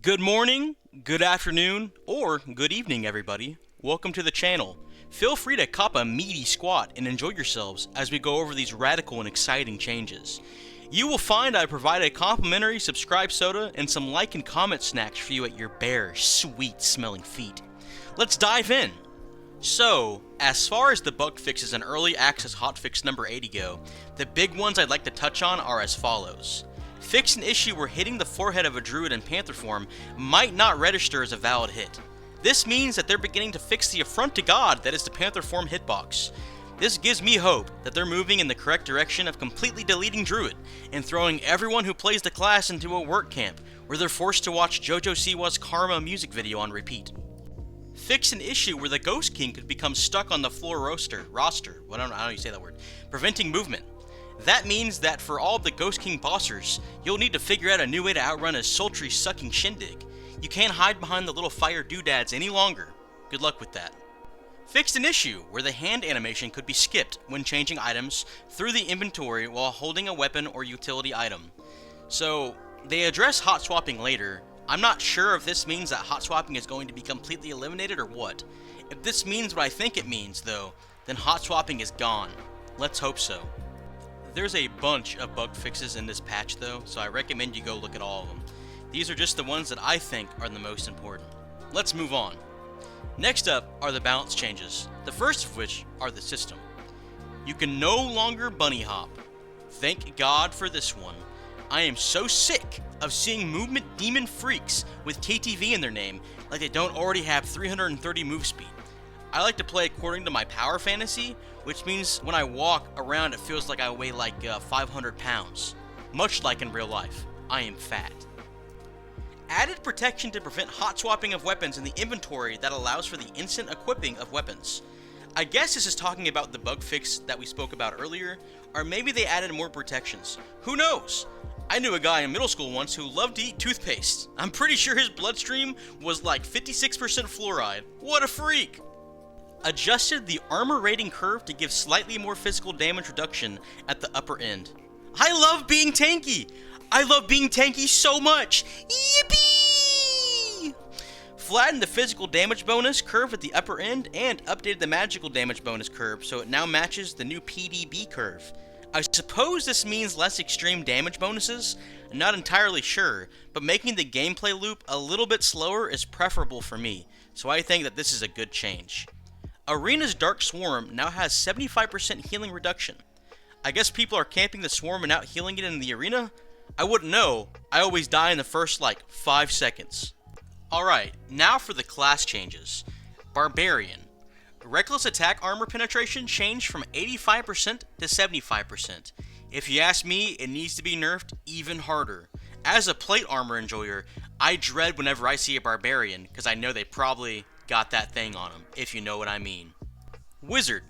Good morning, good afternoon, or good evening, everybody. Welcome to the channel. Feel free to cop a meaty squat and enjoy yourselves as we go over these radical and exciting changes. You will find I provide a complimentary subscribe soda and some like and comment snacks for you at your bare, sweet smelling feet. Let's dive in. So, as far as the bug fixes in early access hotfix number 80 go, the big ones I'd like to touch on are as follows. Fix an issue where hitting the forehead of a druid in Panther form might not register as a valid hit. This means that they're beginning to fix the affront to God that is the Panther form hitbox. This gives me hope that they're moving in the correct direction of completely deleting druid and throwing everyone who plays the class into a work camp where they're forced to watch JoJo Siwa's Karma music video on repeat. Fix an issue where the Ghost King could become stuck on the floor roster, I don't know how you say that word, preventing movement. That means that for all the Ghost King bossers, you'll need to figure out a new way to outrun his sultry sucking shindig. You can't hide behind the little fire doodads any longer. Good luck with that. Fixed an issue where the hand animation could be skipped when changing items through the inventory while holding a weapon or utility item. So, they address hot swapping later. I'm not sure if this means that hot swapping is going to be completely eliminated or what. If this means what I think it means, though, then hot swapping is gone. Let's hope so. There's a bunch of bug fixes in this patch though, so I recommend you go look at all of them. These are just the ones that I think are the most important. Let's move on. Next up are the balance changes, the first of which are the system. You can no longer bunny hop. Thank God for this one. I am so sick of seeing movement demon freaks with KTV in their name like they don't already have 330 move speed. I like to play according to my power fantasy, which means when I walk around it feels like I weigh like 500 pounds. Much like in real life, I am fat. Added protection to prevent hot swapping of weapons in the inventory that allows for the instant equipping of weapons. I guess this is talking about the bug fix that we spoke about earlier, or maybe they added more protections. Who knows? I knew a guy in middle school once who loved to eat toothpaste. I'm pretty sure his bloodstream was like 56% fluoride. What a freak! Adjusted the armor rating curve to give slightly more physical damage reduction at the upper end. I love being tanky! I love being tanky so much! Yippee! Flattened the physical damage bonus curve at the upper end and updated the magical damage bonus curve so it now matches the new PDB curve. I suppose this means less extreme damage bonuses? I'm not entirely sure, but making the gameplay loop a little bit slower is preferable for me, so I think that this is a good change. Arena's Dark Swarm now has 75% healing reduction. I guess people are camping the swarm and out healing it in the arena? I wouldn't know. I always die in the first 5 seconds. Alright, now for the class changes. Barbarian. Reckless attack armor penetration changed from 85% to 75%. If you ask me, it needs to be nerfed even harder. As a plate armor enjoyer, I dread whenever I see a barbarian, because I know they probably got that thing on them, if you know what I mean. Wizard.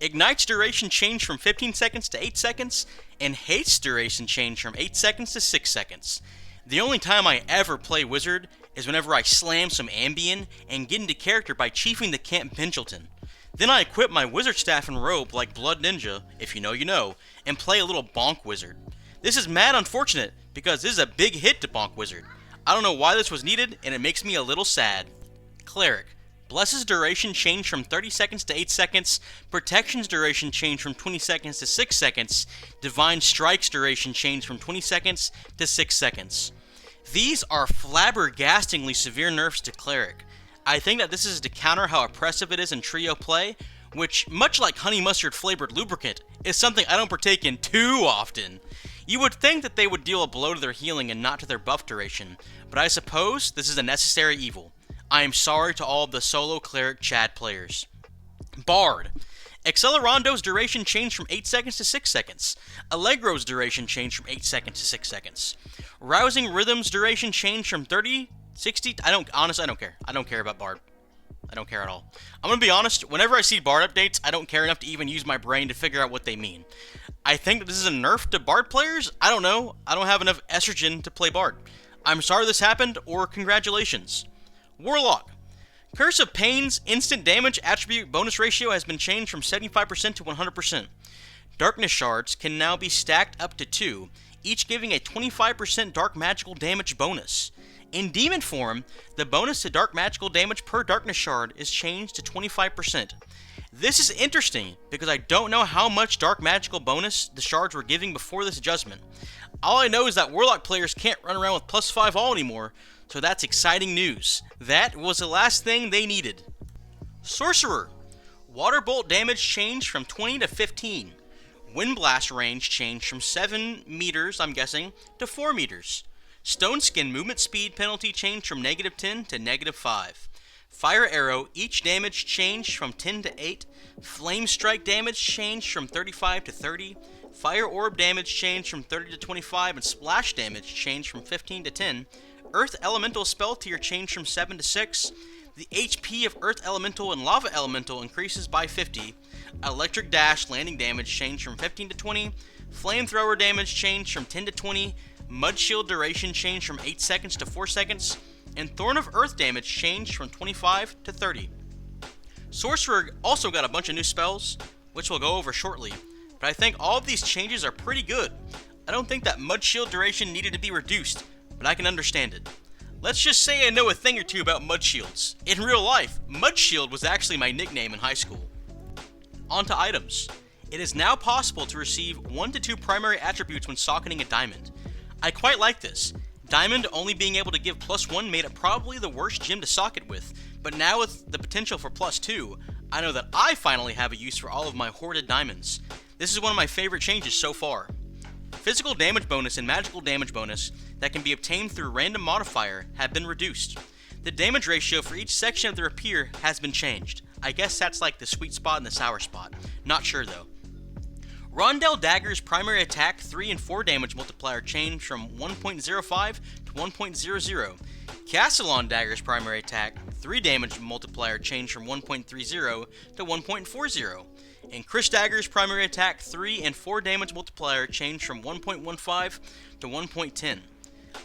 Ignite's duration changed from 15 seconds to 8 seconds, and Hate's duration changed from 8 seconds to 6 seconds. The only time I ever play Wizard is whenever I slam some Ambien and get into character by chiefing the Camp Pendleton. Then I equip my Wizard staff and robe like Blood Ninja, if you know you know, and play a little Bonk Wizard. This is mad unfortunate, because this is a big hit to Bonk Wizard. I don't know why this was needed, and it makes me a little sad. Cleric. Bless's duration changed from 30 seconds to 8 seconds, Protection's duration changed from 20 seconds to 6 seconds, Divine Strike's duration changed from 20 seconds to 6 seconds. These are flabbergastingly severe nerfs to Cleric. I think that this is to counter how oppressive it is in trio play, which, much like honey mustard flavored lubricant, is something I don't partake in too often. You would think that they would deal a blow to their healing and not to their buff duration, but I suppose this is a necessary evil. I am sorry to all of the solo cleric Chad players. Bard. Accelerando's duration changed from 8 seconds to 6 seconds. Allegro's duration changed from 8 seconds to 6 seconds. Rousing Rhythm's duration changed from 30, 60... I don't care. I don't care about Bard. I don't care at all. I'm gonna be honest, whenever I see Bard updates, I don't care enough to even use my brain to figure out what they mean. I think that this is a nerf to Bard players? I don't know. I don't have enough estrogen to play Bard. I'm sorry this happened, or congratulations. Warlock. Curse of Pain's instant damage attribute bonus ratio has been changed from 75% to 100%. Darkness shards can now be stacked up to 2, each giving a 25% dark magical damage bonus. In Demon form, the bonus to dark magical damage per Darkness Shard is changed to 25%. This is interesting because I don't know how much dark magical bonus the shards were giving before this adjustment. All I know is that Warlock players can't run around with +5 all anymore, so that's exciting news. That was the last thing they needed. Sorcerer. Water Bolt damage changed from 20 to 15. Wind Blast range changed from 7 meters, I'm guessing, to 4 meters. Stone Skin movement speed penalty changed from -10 to -5. Fire Arrow, each damage changed from 10 to 8. Flame Strike damage changed from 35 to 30. Fire Orb damage changed from 30 to 25, and Splash damage changed from 15 to 10. Earth Elemental spell tier changed from 7 to 6. The HP of Earth Elemental and Lava Elemental increases by 50. Electric Dash landing damage changed from 15 to 20. Flamethrower damage changed from 10 to 20. Mud Shield duration changed from 8 seconds to 4 seconds. And Thorn of Earth damage changed from 25 to 30. Sorcerer also got a bunch of new spells, which we'll go over shortly, but I think all of these changes are pretty good. I don't think that Mud Shield duration needed to be reduced, but I can understand it. Let's just say I know a thing or two about Mud Shields. In real life, Mud Shield was actually my nickname in high school. On to items. It is now possible to receive 1 to 2 primary attributes when socketing a diamond. I quite like this. Diamond only being able to give +1 made it probably the worst gem to socket with, but now with the potential for +2, I know that I finally have a use for all of my hoarded diamonds. This is one of my favorite changes so far. Physical damage bonus and magical damage bonus that can be obtained through random modifier have been reduced. The damage ratio for each section of the rapier has been changed. I guess that's like the sweet spot and the sour spot. Not sure though. Rondell Dagger's primary attack 3 and 4 damage multiplier changed from 1.05 to 1.00. Castellon Dagger's primary attack 3 damage multiplier changed from 1.30 to 1.40. And Chris Dagger's primary attack 3 and 4 damage multiplier changed from 1.15 to 1.10.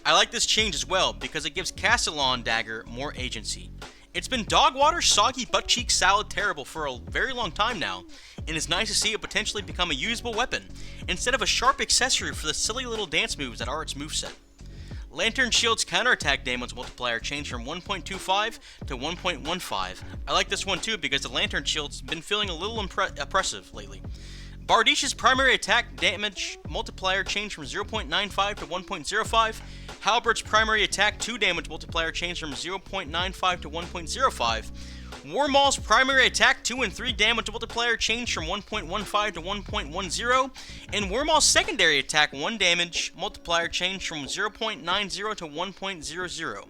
I like this change as well because it gives Castellon Dagger more agency. It's been dog water, soggy, butt cheek, salad terrible for a very long time now, and it's nice to see it potentially become a usable weapon, instead of a sharp accessory for the silly little dance moves that are its moveset. Lantern Shield's counterattack damage multiplier changed from 1.25 to 1.15. I like this one too because the Lantern Shield's been feeling a little oppressive lately. Bardish's primary attack damage multiplier changed from 0.95 to 1.05. Halbert's primary attack 2 damage multiplier changed from 0.95 to 1.05. Warmaul's primary attack 2 and 3 damage multiplier changed from 1.15 to 1.10. And Warmaul's secondary attack 1 damage multiplier changed from 0.90 to 1.00.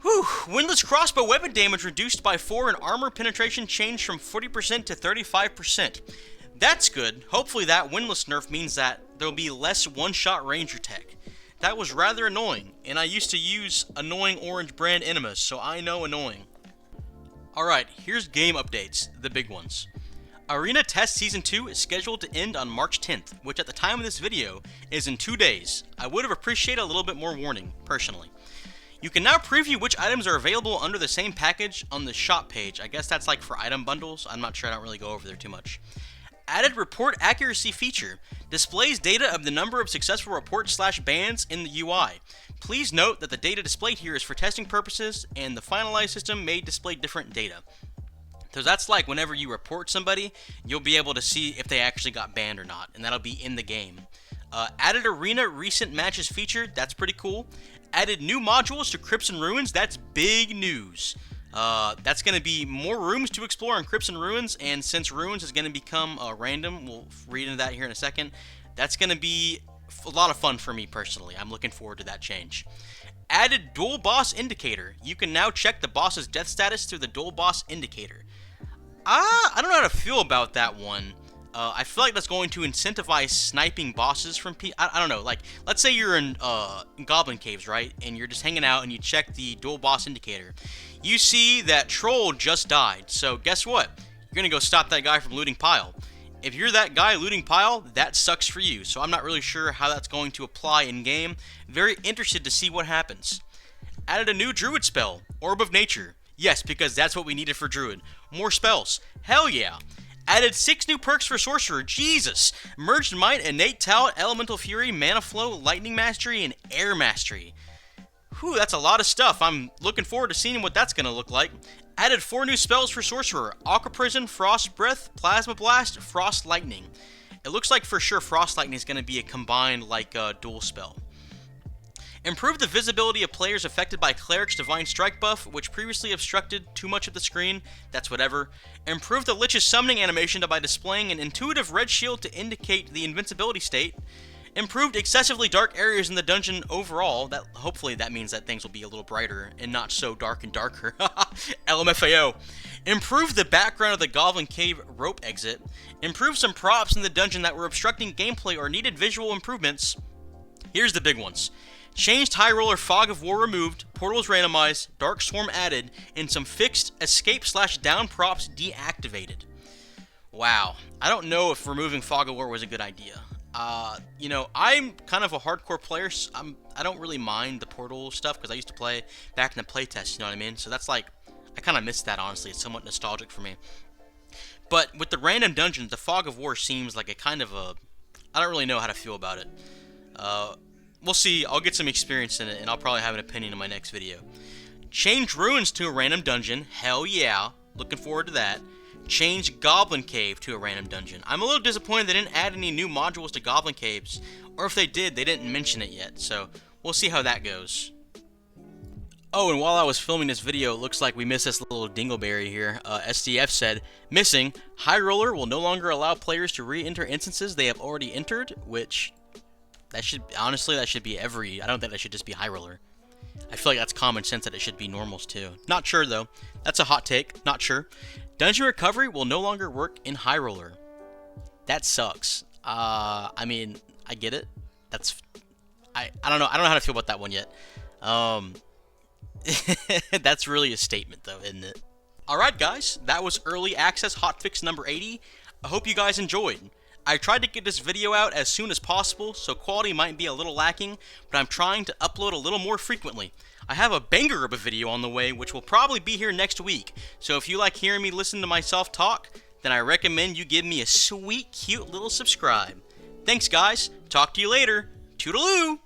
Whew, Windlass Crossbow weapon damage reduced by 4 and armor penetration changed from 40% to 35%. That's good. Hopefully that Windlass nerf means that there'll be less one-shot ranger tech. That was rather annoying, and I used to use annoying orange brand enemas, so I know annoying. Alright, here's game updates, the big ones. Arena Test Season 2 is scheduled to end on March 10th, which at the time of this video is in 2 days. I would have appreciated a little bit more warning, personally. You can now preview which items are available under the same package on the shop page. I guess that's like for item bundles. I'm not sure, I don't really go over there too much. Added report accuracy feature displays data of the number of successful reports/bans in the UI. Please note that the data displayed here is for testing purposes and the finalized system may display different data. So that's like whenever you report somebody, you'll be able to see if they actually got banned or not, and that'll be in the game. Added arena recent matches feature, that's pretty cool. Added new modules to Crypts and Ruins, that's big news. That's going to be more rooms to explore in Crypts and Ruins, and since Ruins is going to become random, we'll read into that here in a second, that's going to be a lot of fun for me personally. I'm looking forward to that change. Added Dual Boss Indicator. You can now check the boss's death status through the Dual Boss Indicator. I don't know how to feel about that one. I feel like that's going to incentivize sniping bosses from people. I don't know, like, let's say you're in Goblin Caves, right? And you're just hanging out and you check the Dual Boss Indicator. You see that Troll just died, so guess what? You're going to go stop that guy from looting Pile. If you're that guy looting Pile, that sucks for you, so I'm not really sure how that's going to apply in-game. Very interested to see what happens. Added a new Druid spell, Orb of Nature. Yes, because that's what we needed for Druid. More spells. Hell yeah. Added 6 new perks for Sorcerer. Jesus! Merged Might, Innate Talent, Elemental Fury, Mana Flow, Lightning Mastery, and Air Mastery. Whew, that's a lot of stuff. I'm looking forward to seeing what that's going to look like. Added 4 new spells for Sorcerer: Aqua Prison, Frost Breath, Plasma Blast, Frost Lightning. It looks like for sure Frost Lightning is going to be a combined dual spell. Improved the visibility of players affected by Cleric's Divine Strike buff, which previously obstructed too much of the screen. That's whatever. Improved the Lich's summoning animation by displaying an intuitive red shield to indicate the invincibility state. Improved excessively dark areas in the dungeon overall. Hopefully that means that things will be a little brighter and not so dark and darker. LMFAO. Improved the background of the Goblin Cave rope exit. Improved some props in the dungeon that were obstructing gameplay or needed visual improvements. Here's the big ones. Changed High Roller Fog of War removed, portals randomized, Dark Swarm added, and some fixed escape/down props deactivated. Wow. I don't know if removing Fog of War was a good idea. I'm kind of a hardcore player. So I don't really mind the portal stuff because I used to play back in the playtest, you know what I mean? So that's I kind of miss that, honestly. It's somewhat nostalgic for me. But with the random dungeons, the Fog of War seems like I don't really know how to feel about it. We'll see. I'll get some experience in it, and I'll probably have an opinion in my next video. Change Ruins to a random dungeon. Hell yeah. Looking forward to that. Change Goblin Cave to a random dungeon. I'm a little disappointed they didn't add any new modules to Goblin Caves. Or if they did, they didn't mention it yet. So, we'll see how that goes. Oh, and while I was filming this video, it looks like we missed this little dingleberry here. SDF said, missing, High Roller will no longer allow players to re-enter instances they have already entered, which... that should be I don't think that should just be High Roller. I feel like that's common sense that it should be normals too. Not sure though. That's a hot take. Not sure. Dungeon recovery will no longer work in High Roller. That sucks. I mean, I get it. I don't know. I don't know how to feel about that one yet. That's really a statement though, isn't it? Alright guys, that was early access hotfix number 80. I hope you guys enjoyed. I tried to get this video out as soon as possible, so quality might be a little lacking, but I'm trying to upload a little more frequently. I have a banger of a video on the way, which will probably be here next week, so if you like hearing me listen to myself talk, then I recommend you give me a sweet, cute little subscribe. Thanks guys, talk to you later, toodaloo!